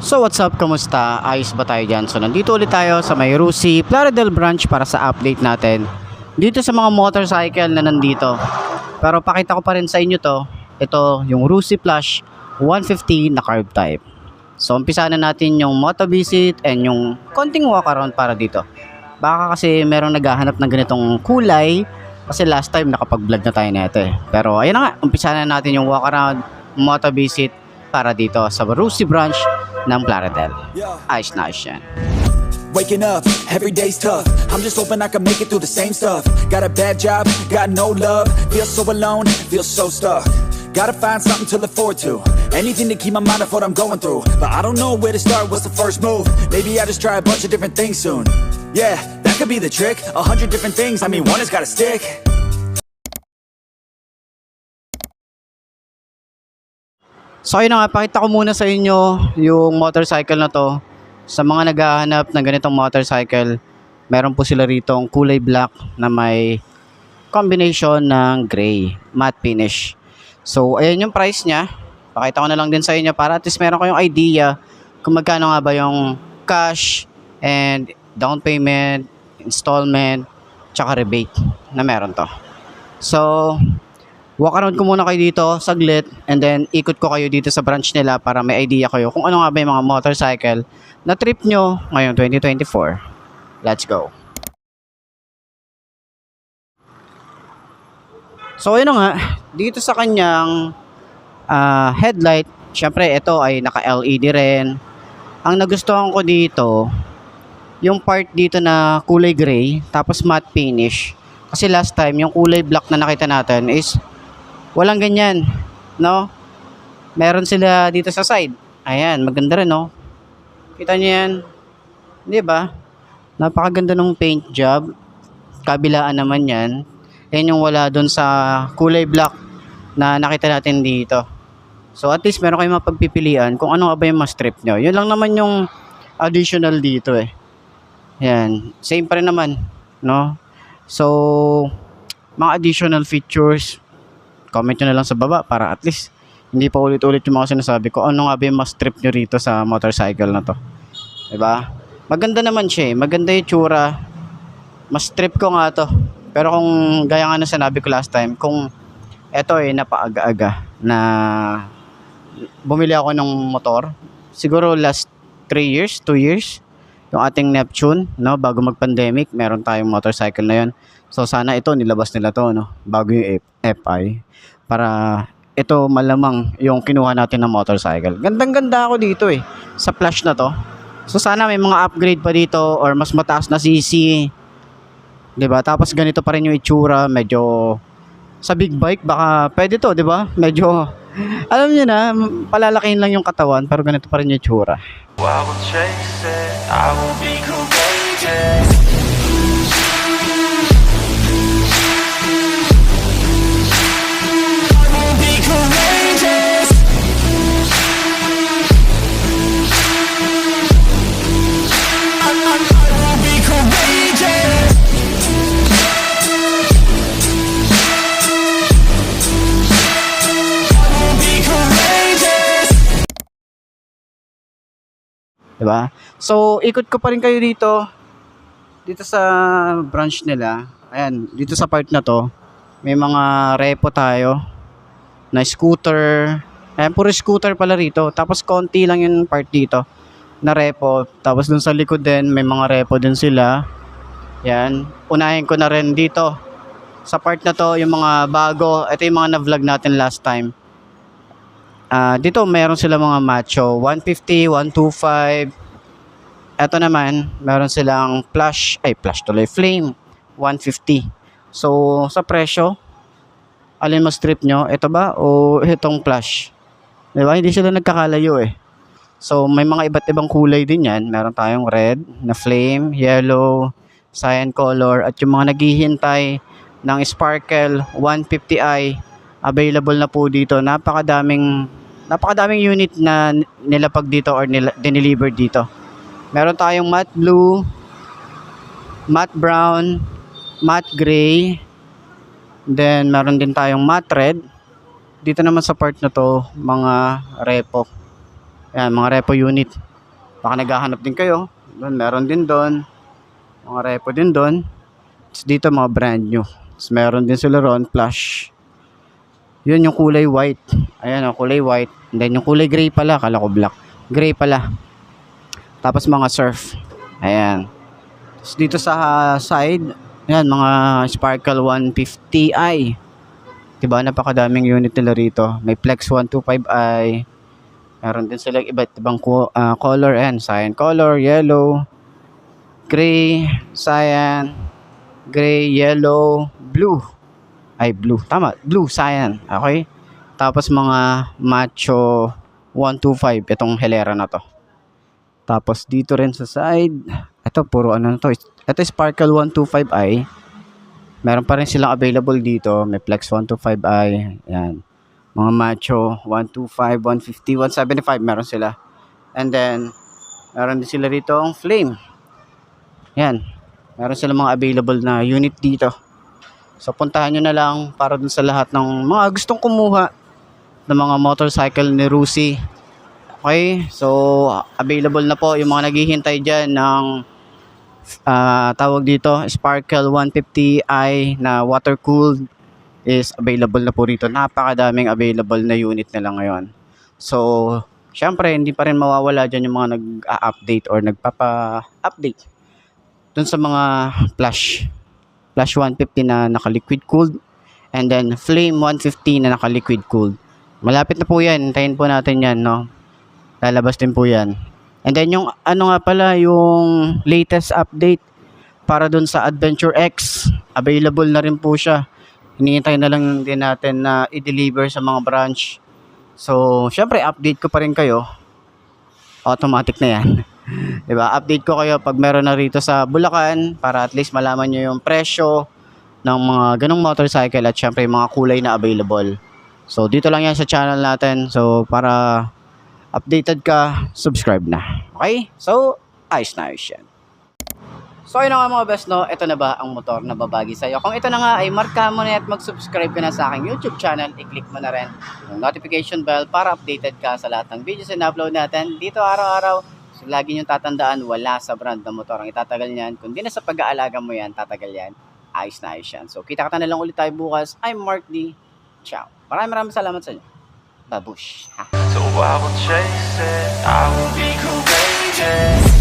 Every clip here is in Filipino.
So what's up, kamusta? Ayos ba tayo dyan? So nandito ulit tayo sa may Rusi, Plaridel branch para sa update natin dito sa mga motorcycle na nandito. Pero pakita ko pa rin sa inyo to. Ito yung Rusi Plush 150 na carb type. So umpisa na natin yung moto visit and yung konting walk around para dito. Baka kasi merong naghahanap ng ganitong kulay kasi last time nakapag-vlog na tayo nito eh. Pero ayun na nga, umpisa na natin yung walk around, moto visit para dito sa Rusi branch ng Plaridel. Ayos na ayos yan. Waking up, every day's tough. I'm just hoping I can make it through the same stuff. Got a bad job, got no love. Feel so alone, feel so stuck. Gotta find something to look forward to. Anything to keep my mind off what I'm going through. But I don't know where to start, what's the first move? Maybe I just try a bunch of different things soon. Yeah, that could be the trick. 100 different things, I mean one has gotta stick. So ayun na nga, pakita ko muna sa inyo yung motorcycle na to. Sa mga naghahanap ng ganitong motorcycle, meron po sila rito ang kulay black na may combination ng gray, matte finish. So ayan yung price niya. Pakita ko na lang din sa inyo para at least meron kayong idea kung magkano nga ba yung cash and down payment, installment, tsaka rebate na meron to. So walk around ko muna kayo dito saglit and then ikot ko kayo dito sa branch nila para may idea kayo kung ano nga ba yung mga motorcycle na trip nyo ngayong 2024. Let's go! So ayun na nga, dito sa kanyang headlight, syempre ito ay naka-LED rin. Ang nagustuhan ko dito, yung part dito na kulay gray tapos matte finish. Kasi last time yung kulay black na nakita natin is walang ganyan, no? Meron sila dito sa side. Ayan, maganda rin, no? Kita niyo yan? Di ba? Napakaganda ng paint job. Kabilaan naman yan. Yan yung wala dun sa kulay black na nakita natin dito. So at least meron kayong mapagpipilian kung ano ba yung mas trip nyo. Yun lang naman yung additional dito eh. Yan. Same pa rin naman, no? So, mga additional features, comment nyo na lang sa baba para at least hindi pa ulit-ulit yung mga sinasabi ko. Ano nga ba yung mas trip nyo rito sa motorcycle na to? Diba? Maganda naman siya eh. Maganda yung tsura. Mas trip ko nga to. Pero kung gaya nga na sinabi ko last time, kung eto eh napaaga-aga na bumili ako ng motor, siguro last 3 years, 2 years, yung ating Neptune, no, bago mag-pandemic, meron tayong motorcycle na yun. So sana ito nilabas nila to, no, bago yung FI para ito malamang yung kinuha natin ng motorcycle. Gandang-ganda ako dito eh sa Plush na to. So sana may mga upgrade pa dito or mas mataas na CC. 'Di ba? Tapos ganito pa rin yung itsura, medyo sa big bike baka pwede to, 'di ba? Medyo alam niyo na, palalakihin lang yung katawan pero ganito pa rin yung itsura. I will chase it, I will be courageous. I will be courageous. I will be courageous. I will be courageous. Diba? So, ikot ko pa rin kayo dito sa branch nila. Ayan, dito sa part na to may mga repo tayo na scooter. Ayan, puro scooter pala rito. Tapos konti lang yung part dito na repo. Tapos dun sa likod din may mga repo din sila. Ayan, unahin ko na rin dito sa part na to yung mga bago. Ito yung mga na-vlog natin last time. Dito mayroon sila mga macho 150, 125. Ito naman meron silang Plush tuloy Flame 150. So sa presyo, alin mas trip nyo? Ito ba o itong Plush? Diba? Hindi sila nagkakalayo eh. So may mga iba't ibang kulay din yan. Meron tayong red na Flame, yellow, cyan color, at yung mga naghihintay ng Sparkle 150i available na po dito. Napakadaming unit na nilapag dito or dineliver dito. Meron tayong matte blue, matte brown, matte gray, then meron din tayong matte red. Dito naman sa part na to, mga repo. Ayan, mga repo unit. Baka naghahanap din kayo. Doon, meron din doon. Mga repo din doon. Tapos dito mga brand new. Tapos meron din sila ron, plush. Yun yung kulay white. Ayan o, kulay white. And then yung kulay gray pala, kala ko black. Gray pala. Tapos mga surf. Ayan. Tapos dito sa side, ayan, mga Sparkle 150i. Diba, napakadaming unit nila rito. May Flex 125i. Meron din sila iba't ibang color. Ayan, cyan color, yellow, gray, cyan, gray, yellow, blue. Ay, blue. Tama, blue, cyan. Okay? Tapos mga Macho 125. Itong Helera na to. Tapos dito rin sa side. Ito, puro ano na to. Ito Sparkle 125i. Meron pa rin silang available dito. May Flex 125i. Ayan. Mga Macho 125, 150, 175. Meron sila. And then, meron din sila rito ang Flame. Ayan. Meron silang mga available na unit dito. So, puntahan nyo na lang para dun sa lahat ng mga gustong kumuha ng mga motorcycle ni Rusi. Okay? So, available na po yung mga naghihintay dyan ng tawag dito, Sparkle 150i na water cooled is available na po rito. Napakadaming available na unit nila ngayon. So, syempre, hindi pa rin mawawala dyan yung mga nag-update or nagpapa-update dun sa mga Flash 150 na naka-liquid cooled, and then Flame 150 na naka-liquid cooled. Malapit na po yan. Hintayin po natin yan, no? Lalabas din po yan. And then yung ano nga pala, yung latest update para dun sa Adventure X, available na rin po siya. Hinihintay na lang din natin na i-deliver sa mga branch. So, syempre update ko pa rin kayo. Automatic na yan. Diba? Update ko kayo pag meron na rito sa Bulacan para at least malaman nyo yung presyo ng mga ganong motorcycle at syempre yung mga kulay na available. So, dito lang yan sa channel natin. So, para updated ka, subscribe na. Okay? So, ayos na ayos yan. So, ayun na nga mga best, no? Ito na ba ang motor na babagi sa'yo? Kung ito na nga ay marka mo na at mag-subscribe ka na sa aking YouTube channel, i-click mo na rin yung notification bell para updated ka sa lahat ng videos na upload natin dito araw-araw. So, lagi nyo tatandaan, wala sa brand ng motor ang itatagal niyan. Kung di na sa pag-aalaga mo yan, tatagal yan. Ayos na ayos yan. So, kita-kita na lang ulit tayo bukas. I'm Mark D. Ciao. Maraming salamat sa inyo. Babush. Ha? So I will chase it, I will be courageous.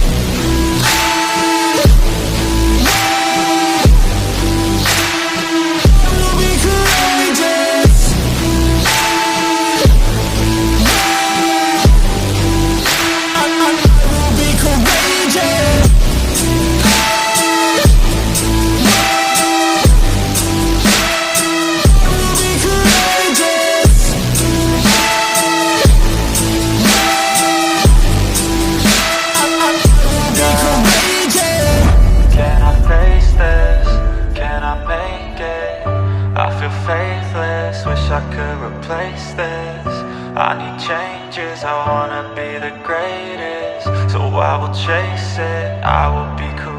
Faithless, wish I could replace this. I need changes, I wanna be the greatest. So I will chase it, I will be cool.